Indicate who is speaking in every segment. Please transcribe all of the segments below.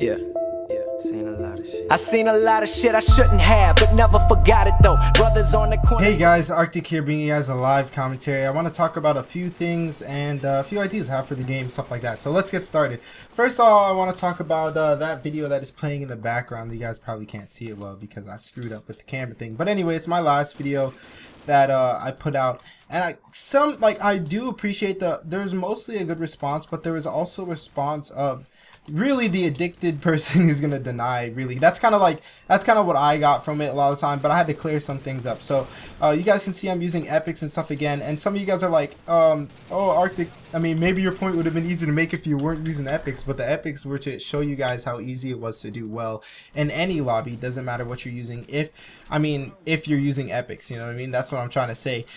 Speaker 1: Yeah. I seen a lot of shit I shouldn't have, but never forgot it though. Brothers on the corner.
Speaker 2: Hey guys, Arctic here bringing you guys a live commentary. I want to talk about a few things and a few ideas I have for the game, stuff like that. So let's get started. First of all, I want to talk about that video that is playing in the background. You guys probably can't see it well because I screwed up with the camera thing. But anyway, it's my last video that I put out, and I do appreciate there's mostly a good response, but there was also a response of really the addicted person who's gonna deny. Really, that's kind of what I got from it a lot of the time, but I had to clear some things up. So you guys can see I'm using epics and stuff again, and some of you guys are like, oh Arctic, I mean, maybe your point would have been easy to make if you weren't using epics, but the epics were to show you guys how easy it was to do well in any lobby. Doesn't matter what you're using, if you're using epics, you know what I mean? That's what I'm trying to say.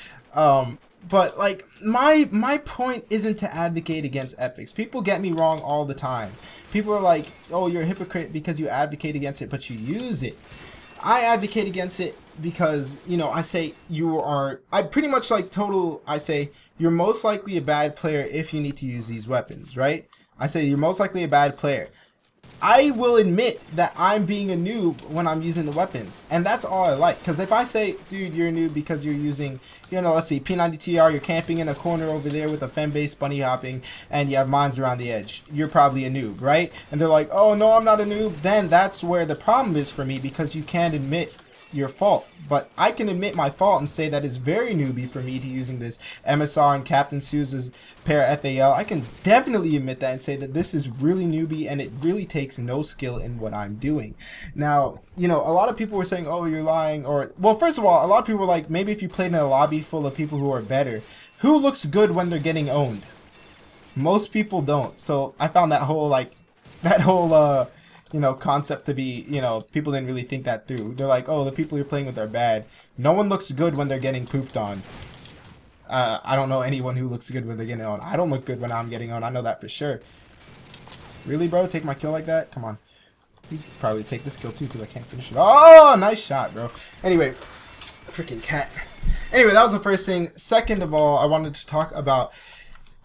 Speaker 2: But like my point isn't to advocate against epics. People get me wrong all the time. People are like, oh, you're a hypocrite because you advocate against it but you use it. I advocate against it because, you know, I say I pretty much like I say you're most likely a bad player if you need to use these weapons, right? I say you're most likely a bad player. I will admit that I'm being a noob when I'm using the weapons, and that's all I like. Because if I say, dude, you're a noob because you're using, you know, let's see, P90TR, you're camping in a corner over there with a fem-based bunny hopping, and you have mines around the edge, you're probably a noob, right? And they're like, oh, no, I'm not a noob. Then that's where the problem is for me, because you can't admit your fault. But I can admit my fault and say that it's very newbie for me to using this MSR and Captain Sousa's pair FAL. I can definitely admit that and say that this is really newbie and it really takes no skill in what I'm doing. Now, you know, a lot of people were saying, oh, you're lying, or, well, first of all, a lot of people were like, maybe if you played in a lobby full of people who are better, who looks good when they're getting owned? Most people don't. So I found that whole you know, concept to be, you know, people didn't really think that through. They're like, oh, the people you're playing with are bad. No one looks good when they're getting pooped on. I don't know anyone who looks good when they're getting on. I don't look good when I'm getting on. I know that for sure. Really, bro? Take my kill like that? Come on. He's probably take this kill too because I can't finish it. Oh, nice shot, bro. Anyway, freaking cat. Anyway, that was the first thing. Second of all, I wanted to talk about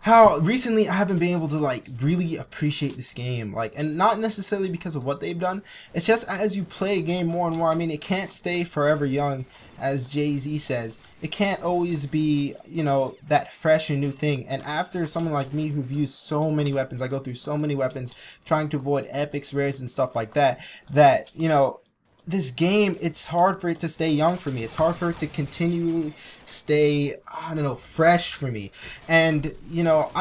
Speaker 2: how recently I haven't been able to like really appreciate this game, like, and not necessarily because of what they've done. It's just as you play a game more and more. I mean, it can't stay forever young, as Jay-Z says. It can't always be, you know, that fresh and new thing. And after someone like me who've used so many weapons, I go through so many weapons trying to avoid epics, rares, and stuff like that, that, you know, this game, it's hard for it to stay young for me. It's hard for it to continually stay, I don't know, fresh for me. And, you know,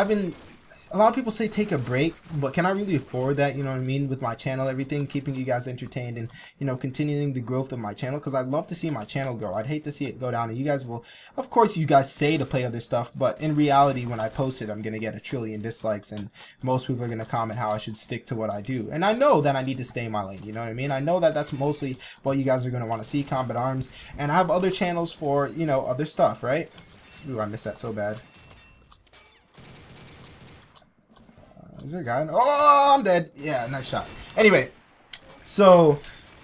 Speaker 2: a lot of people say take a break, but can I really afford that, you know what I mean, with my channel, everything, keeping you guys entertained and, you know, continuing the growth of my channel, because I'd love to see my channel grow. I'd hate to see it go down, and you guys will, of course, you guys say to play other stuff, but in reality, when I post it, I'm going to get 1 trillion dislikes, and most people are going to comment how I should stick to what I do. And I know that I need to stay in my lane, you know what I mean? I know that that's mostly what you guys are going to want to see, CombatArms, and I have other channels for, you know, other stuff, right? Ooh, I missed that so bad. Is there a guy? Oh, I'm dead. Yeah, nice shot. Anyway, so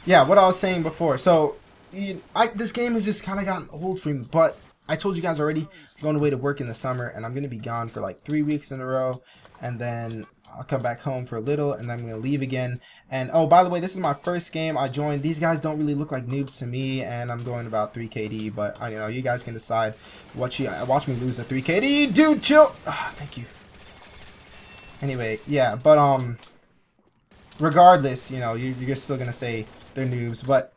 Speaker 2: yeah, what I was saying before. So this game has just kind of gotten old for me. But I told you guys already, I'm going away to work in the summer, and I'm going to be gone for like 3 weeks in a row, and then I'll come back home for a little, and then I'm going to leave again. And oh, by the way, this is my first game I joined. These guys don't really look like noobs to me, and I'm going about 3 KD. But you know, you guys can decide watch me lose a 3 KD, dude. Chill. Thank you. Anyway, yeah, but regardless, you know, you're still gonna say they're noobs, but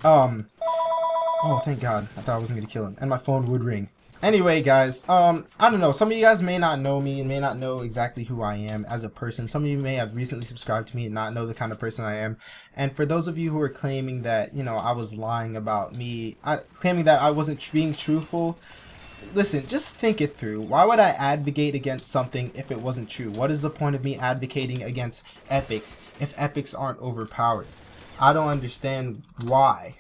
Speaker 2: oh, thank God, I thought I wasn't gonna kill him, and my phone would ring. Anyway, guys, I don't know, some of you guys may not know me and may not know exactly who I am as a person. Some of you may have recently subscribed to me and not know the kind of person I am. And for those of you who are claiming that, you know, I was lying about me, claiming that I wasn't being truthful, listen, just think it through. Why would I advocate against something if it wasn't true? What is the point of me advocating against epics if epics aren't overpowered? I don't understand why.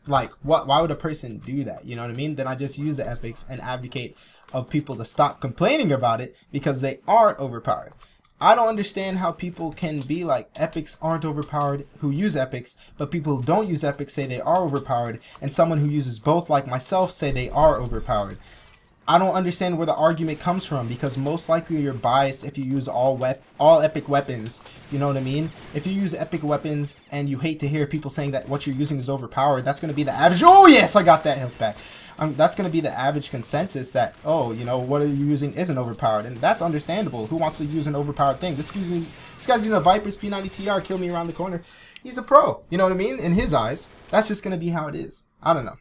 Speaker 2: Like, why would a person do that? You know what I mean? Then I just use the epics and advocate of people to stop complaining about it because they aren't overpowered. I don't understand how people can be like epics aren't overpowered who use epics, but people who don't use epics say they are overpowered, and someone who uses both like myself say they are overpowered. I don't understand where the argument comes from, because most likely you're biased if you use all epic weapons. You know what I mean? If you use epic weapons and you hate to hear people saying that what you're using is overpowered, that's going to be the average. Oh yes, I got that health back. That's going to be the average consensus that, oh, you know, what are you using isn't overpowered, and that's understandable. Who wants to use an overpowered thing? This guy's using a Viper's P90 TR, kill me around the corner. He's a pro. You know what I mean? In his eyes, that's just going to be how it is. I don't know.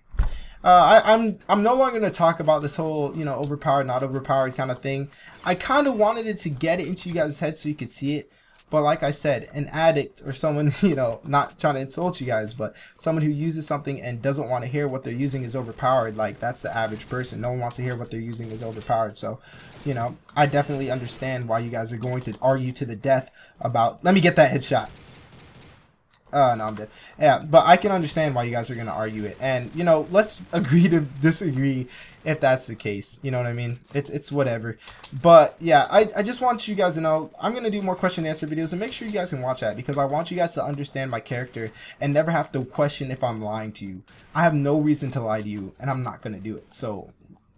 Speaker 2: I'm no longer going to talk about this whole, you know, overpowered, not overpowered kind of thing. I kind of wanted it to get it into you guys' head so you could see it. But like I said, an addict or someone, you know, not trying to insult you guys, but someone who uses something and doesn't want to hear what they're using is overpowered, like, that's the average person. No one wants to hear what they're using is overpowered. So, you know, I definitely understand why you guys are going to argue to the death about, let me get that headshot. No, I'm dead. Yeah, but I can understand why you guys are going to argue it. And, you know, let's agree to disagree if that's the case. You know what I mean? It's whatever. But, yeah, I just want you guys to know, I'm going to do more question and answer videos, and make sure you guys can watch that, because I want you guys to understand my character and never have to question if I'm lying to you. I have no reason to lie to you, and I'm not going to do it. So,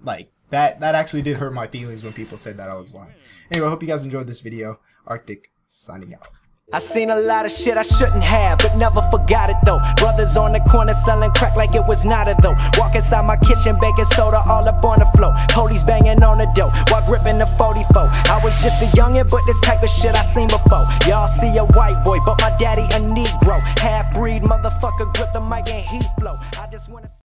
Speaker 2: like, that actually did hurt my feelings when people said that I was lying. Anyway, I hope you guys enjoyed this video. Arctic, signing out.
Speaker 1: I seen a lot of shit I shouldn't have, but never forgot it though. Brothers on the corner selling crack like it was not a though. Walk inside my kitchen, baking soda all up on the floor. Police banging on the door while gripping the 44. I was just a youngin', but this type of shit I seen before. Y'all see a white boy, but my daddy a Negro. Half-breed motherfucker, grip the mic and he flow. I just wanna